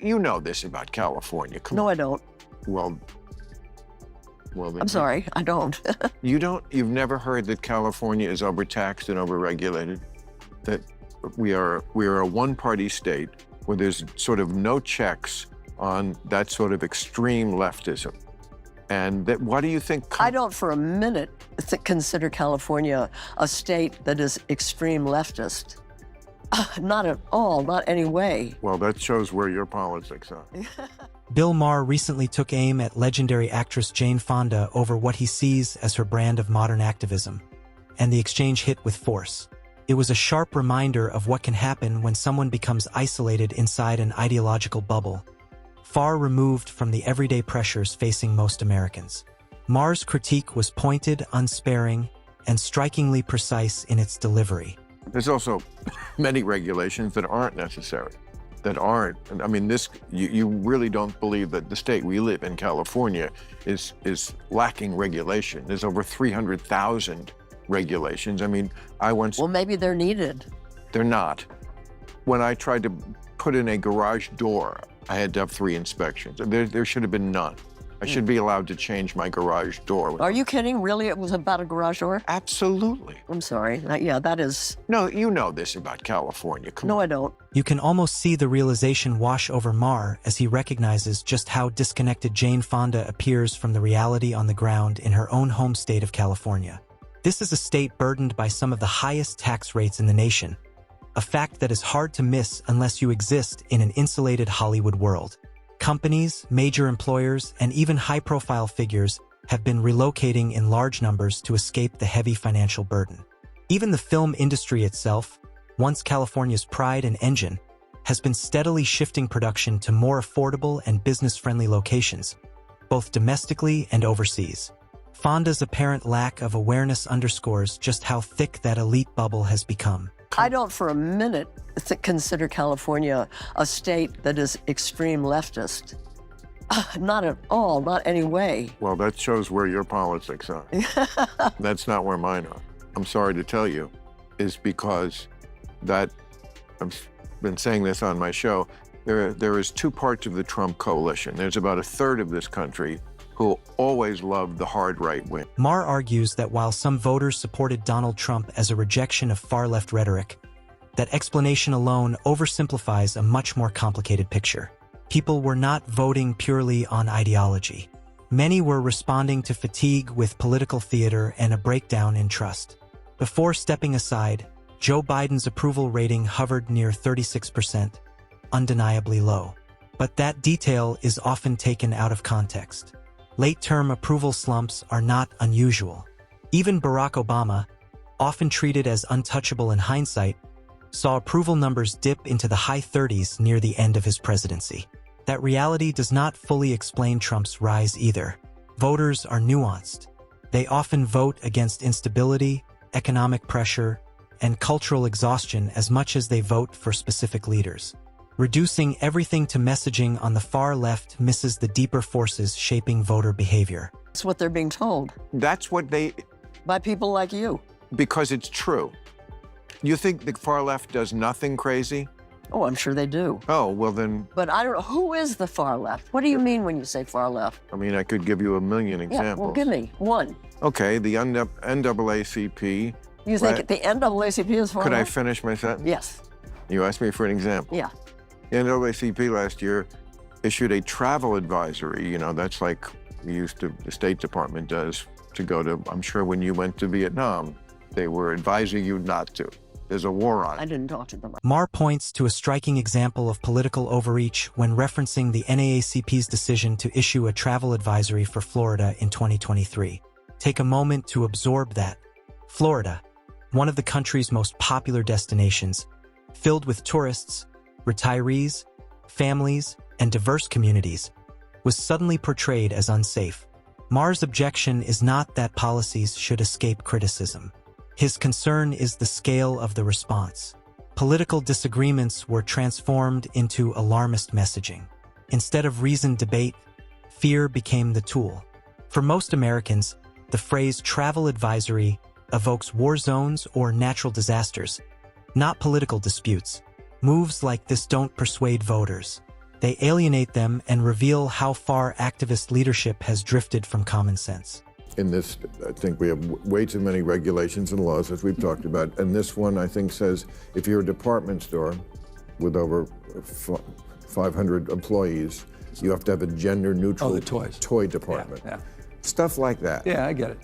you know this about California. Come No, on. I don't. Well, then I'm sorry, I don't. you don't. You've never heard that California is overtaxed and overregulated? That we are a one-party state where there's sort of no checks on that sort of extreme leftism. And that, what do you think? I don't for a minute consider California a state that is extreme leftist. Not at all, not any way. Well, that shows where your politics are. Bill Maher recently took aim at legendary actress Jane Fonda over what he sees as her brand of modern activism, and the exchange hit with force. It was a sharp reminder of what can happen when someone becomes isolated inside an ideological bubble, far removed from the everyday pressures facing most Americans. Maher's critique was pointed, unsparing, and strikingly precise in its delivery. There's also many regulations that aren't necessary, that aren't. I mean, you really don't believe that the state we live in, California, is lacking regulation. There's over 300,000 regulations. I mean, Well, maybe they're needed. They're not. When I tried to put in a garage door, I had to have 3 inspections. There should have been none. I should be allowed to change my garage door. Are you kidding? Really? It was about a garage door? Absolutely. I'm sorry. Yeah, that is... No, you know this about California. Come No, on. I don't. You can almost see the realization wash over Maher as he recognizes just how disconnected Jane Fonda appears from the reality on the ground in her own home state of California. This is a state burdened by some of the highest tax rates in the nation, a fact that is hard to miss unless you exist in an insulated Hollywood world. Companies, major employers, and even high-profile figures have been relocating in large numbers to escape the heavy financial burden. Even the film industry itself, once California's pride and engine, has been steadily shifting production to more affordable and business-friendly locations, both domestically and overseas. Fonda's apparent lack of awareness underscores just how thick that elite bubble has become. I don't for a minute consider California a state that is extreme leftist. Not at all, not any way. Well, that shows where your politics are. That's not where mine are. I'm sorry to tell you, is because that, I've been saying this on my show, there is 2 parts of the Trump coalition. There's about 1/3 of this country who always loved the hard right wing. Maher argues that while some voters supported Donald Trump as a rejection of far-left rhetoric, that explanation alone oversimplifies a much more complicated picture. People were not voting purely on ideology. Many were responding to fatigue with political theater and a breakdown in trust. Before stepping aside, Joe Biden's approval rating hovered near 36%, undeniably low. But that detail is often taken out of context. Late-term approval slumps are not unusual. Even Barack Obama, often treated as untouchable in hindsight, saw approval numbers dip into the high 30s near the end of his presidency. That reality does not fully explain Trump's rise either. Voters are nuanced. They often vote against instability, economic pressure, and cultural exhaustion as much as they vote for specific leaders. Reducing everything to messaging on the far left misses the deeper forces shaping voter behavior. That's what they're being told. That's what they... By people like you. Because it's true. You think the far left does nothing crazy? Oh, I'm sure they do. Oh, well then... But I don't know, who is the far left? What do you mean when you say far left? I mean, I could give you a million examples. Yeah, well, give me one. Okay, the NAACP... You think the NAACP is far Could I left? finish my sentence? Yes. You asked me for an example. Yeah. The NAACP last year issued a travel advisory. You know, that's like the State Department does to go to, I'm sure when you went to Vietnam, they were advising you not to. There's a war on it. I didn't talk to them. Maher points to a striking example of political overreach when referencing the NAACP's decision to issue a travel advisory for Florida in 2023. Take a moment to absorb that. Florida, one of the country's most popular destinations, filled with tourists, retirees, families, and diverse communities, was suddenly portrayed as unsafe. Maher's objection is not that policies should escape criticism. His concern is the scale of the response. Political disagreements were transformed into alarmist messaging. Instead of reasoned debate, fear became the tool. For most Americans, the phrase travel advisory evokes war zones or natural disasters, not political disputes. Moves like this don't persuade voters. They alienate them and reveal how far activist leadership has drifted from common sense. In this, I think we have way too many regulations and laws, as we've talked about. And this one, I think, says if you're a department store with over 500 employees, you have to have a gender-neutral toy department. Yeah. Stuff like that. Yeah, I get it.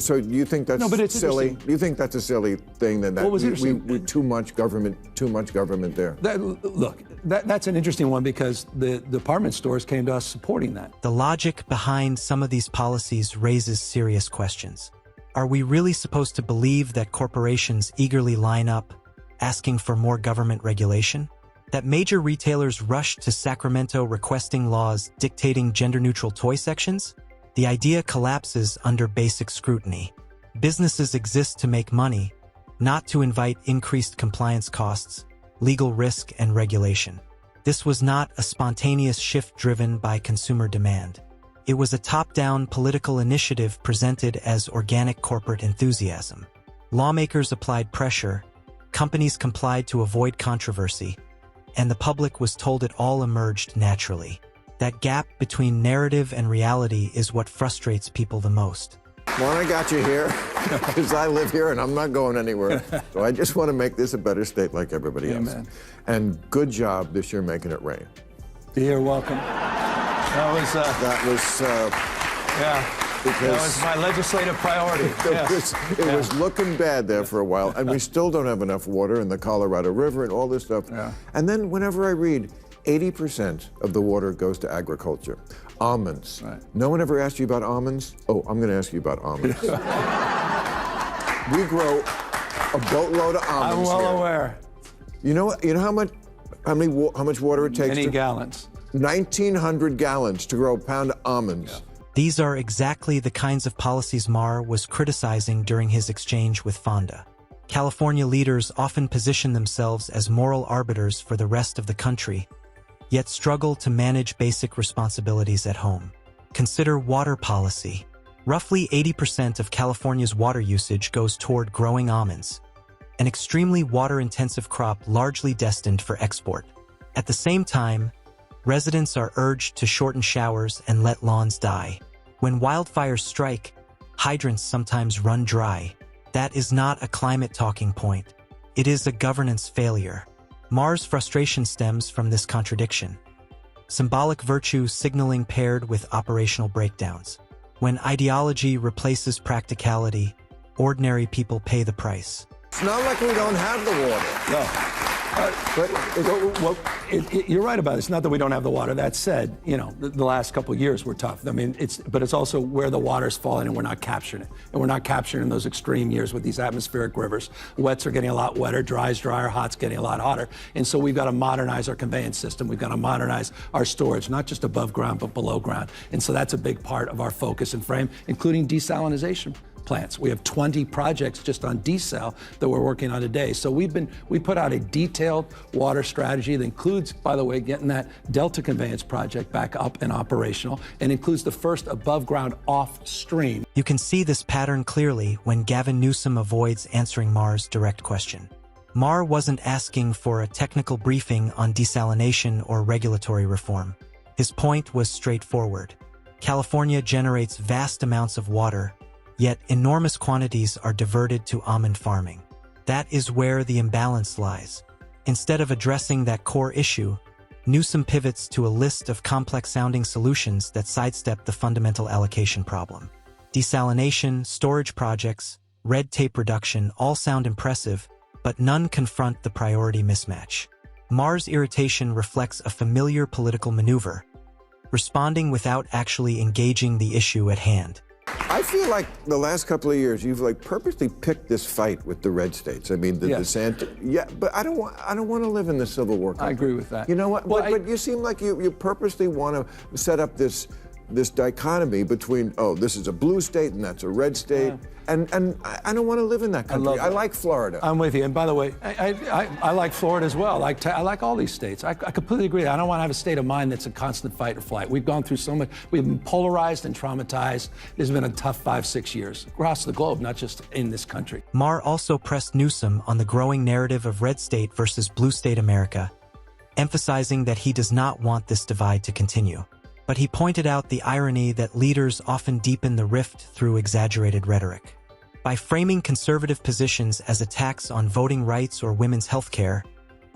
So you think that's silly? You think that's a silly thing that we too much government there? That's an interesting one because the department stores came to us supporting that. The logic behind some of these policies raises serious questions. Are we really supposed to believe that corporations eagerly line up, asking for more government regulation? That major retailers rush to Sacramento requesting laws dictating gender-neutral toy sections? The idea collapses under basic scrutiny. Businesses exist to make money, not to invite increased compliance costs, legal risk, and regulation. This was not a spontaneous shift driven by consumer demand. It was a top-down political initiative presented as organic corporate enthusiasm. Lawmakers applied pressure, companies complied to avoid controversy, and the public was told it all emerged naturally. That gap between narrative and reality is what frustrates people the most. Well, I got you here because I live here and I'm not going anywhere. So I just want to make this a better state like everybody else. Amen. And good job this year making it rain. You're welcome. That was my legislative priority. It was looking bad there for a while, and we still don't have enough water in the Colorado River and all this stuff. Yeah. And then whenever I read 80% of the water goes to agriculture. Almonds. Right. No one ever asked you about almonds? Oh, I'm going to ask you about almonds. We grow a boatload of almonds. I'm well here. aware. You know how much water it takes? Many gallons. 1,900 gallons to grow a pound of almonds. Yeah. These are exactly the kinds of policies Maher was criticizing during his exchange with Fonda. California leaders often position themselves as moral arbiters for the rest of the country, yet struggle to manage basic responsibilities at home. Consider water policy. Roughly 80% of California's water usage goes toward growing almonds, an extremely water-intensive crop largely destined for export. At the same time, residents are urged to shorten showers and let lawns die. When wildfires strike, hydrants sometimes run dry. That is not a climate talking point. It is a governance failure. Maher's frustration stems from this contradiction. Symbolic virtue signaling paired with operational breakdowns. When ideology replaces practicality, ordinary people pay the price. It's not like we don't have the water. No. You're right about it. It's not that we don't have the water. That said, the last couple of years were tough. I mean, but it's also where the water's falling and we're not capturing it. And we're not capturing those extreme years with these atmospheric rivers. Wets are getting a lot wetter, dry's drier, hot's getting a lot hotter. And so we've got to modernize our conveyance system. We've got to modernize our storage, not just above ground, but below ground. And so that's a big part of our focus and frame, including desalination plants. We have 20 projects just on desal that we're working on today. So we put out a detailed water strategy that includes, by the way, getting that Delta conveyance project back up and operational, and includes the first above ground off stream. You can see this pattern clearly when Gavin Newsom avoids answering Maher's direct question. Maher wasn't asking for a technical briefing on desalination or regulatory reform. His point was straightforward. California generates vast amounts of water, yet enormous quantities are diverted to almond farming. That is where the imbalance lies. Instead of addressing that core issue, Newsom pivots to a list of complex-sounding solutions that sidestep the fundamental allocation problem. Desalination, storage projects, red tape reduction all sound impressive, but none confront the priority mismatch. Maher's irritation reflects a familiar political maneuver, responding without actually engaging the issue at hand. I feel like the last couple of years you've purposely picked this fight with the red states. I mean, but I don't want to live in the Civil War country. I agree with that. You know what? But you seem like you purposely want to set up this dichotomy between, this is a blue state and that's a red state. Yeah. And I don't want to live in that country. I like Florida. I'm with you. And by the way, I like Florida as well. I like all these states. I completely agree. I don't want to have a state of mind that's a constant fight or flight. We've gone through so much. We've been polarized and traumatized. It's been a tough 5-6 years across the globe, not just in this country. Maher also pressed Newsom on the growing narrative of red state versus blue state America, emphasizing that he does not want this divide to continue. But he pointed out the irony that leaders often deepen the rift through exaggerated rhetoric. By framing conservative positions as attacks on voting rights or women's health care,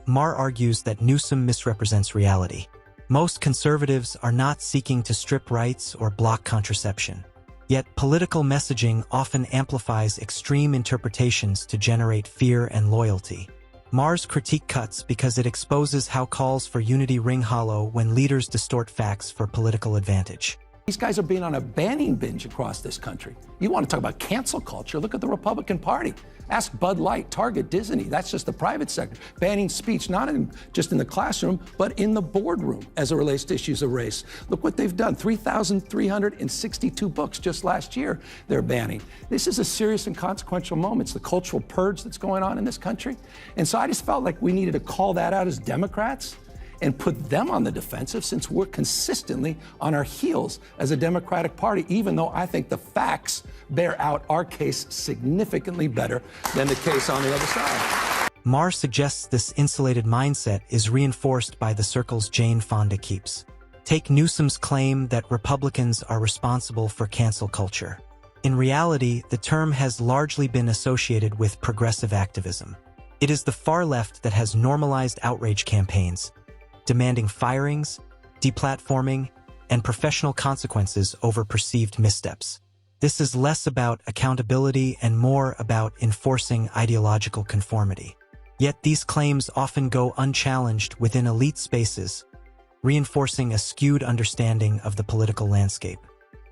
Maher argues that Newsom misrepresents reality. Most conservatives are not seeking to strip rights or block contraception. Yet political messaging often amplifies extreme interpretations to generate fear and loyalty. Maher's critique cuts because it exposes how calls for unity ring hollow when leaders distort facts for political advantage. These guys are being on a banning binge across this country. You want to talk about cancel culture? Look at the Republican Party. Ask Bud Light, Target, Disney. That's just the private sector. Banning speech, not just in the classroom, but in the boardroom as it relates to issues of race. Look what they've done. 3,362 books just last year they're banning. This is a serious and consequential moment. It's the cultural purge that's going on in this country. And so I just felt like we needed to call that out as Democrats and put them on the defensive, since we're consistently on our heels as a Democratic Party, even though I think the facts bear out our case significantly better than the case on the other side. Maher suggests this insulated mindset is reinforced by the circles Jane Fonda keeps. Take Newsom's claim that Republicans are responsible for cancel culture. In reality, the term has largely been associated with progressive activism. It is the far left that has normalized outrage campaigns, demanding firings, deplatforming, and professional consequences over perceived missteps. This is less about accountability and more about enforcing ideological conformity. Yet these claims often go unchallenged within elite spaces, reinforcing a skewed understanding of the political landscape.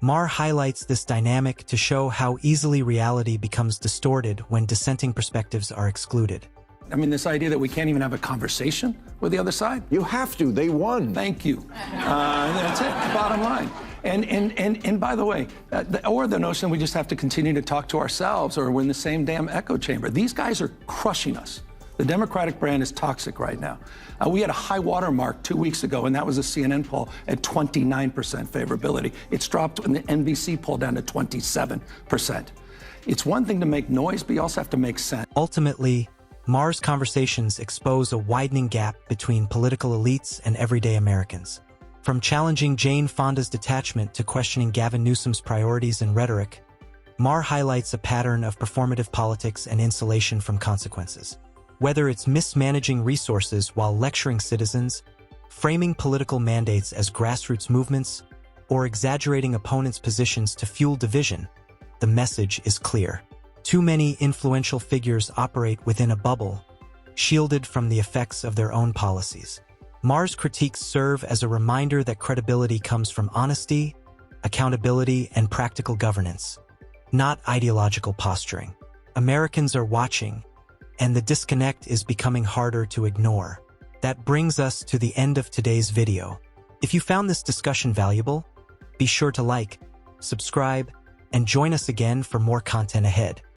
Maher highlights this dynamic to show how easily reality becomes distorted when dissenting perspectives are excluded. I mean, this idea that we can't even have a conversation with the other side? You have to. They won. Thank you. That's it, bottom line. And by the way, or the notion we just have to continue to talk to ourselves or we're in the same damn echo chamber. These guys are crushing us. The Democratic brand is toxic right now. We had a high water mark 2 weeks ago, and that was a CNN poll at 29% favorability. It's dropped in the NBC poll down to 27%. It's one thing to make noise, but you also have to make sense. Ultimately, Maher's conversations expose a widening gap between political elites and everyday Americans. From challenging Jane Fonda's detachment to questioning Gavin Newsom's priorities and rhetoric, Maher highlights a pattern of performative politics and insulation from consequences. Whether it's mismanaging resources while lecturing citizens, framing political mandates as grassroots movements, or exaggerating opponents' positions to fuel division, the message is clear. Too many influential figures operate within a bubble, shielded from the effects of their own policies. Maher's critiques serve as a reminder that credibility comes from honesty, accountability, and practical governance, not ideological posturing. Americans are watching, and the disconnect is becoming harder to ignore. That brings us to the end of today's video. If you found this discussion valuable, be sure to like, subscribe, and join us again for more content ahead.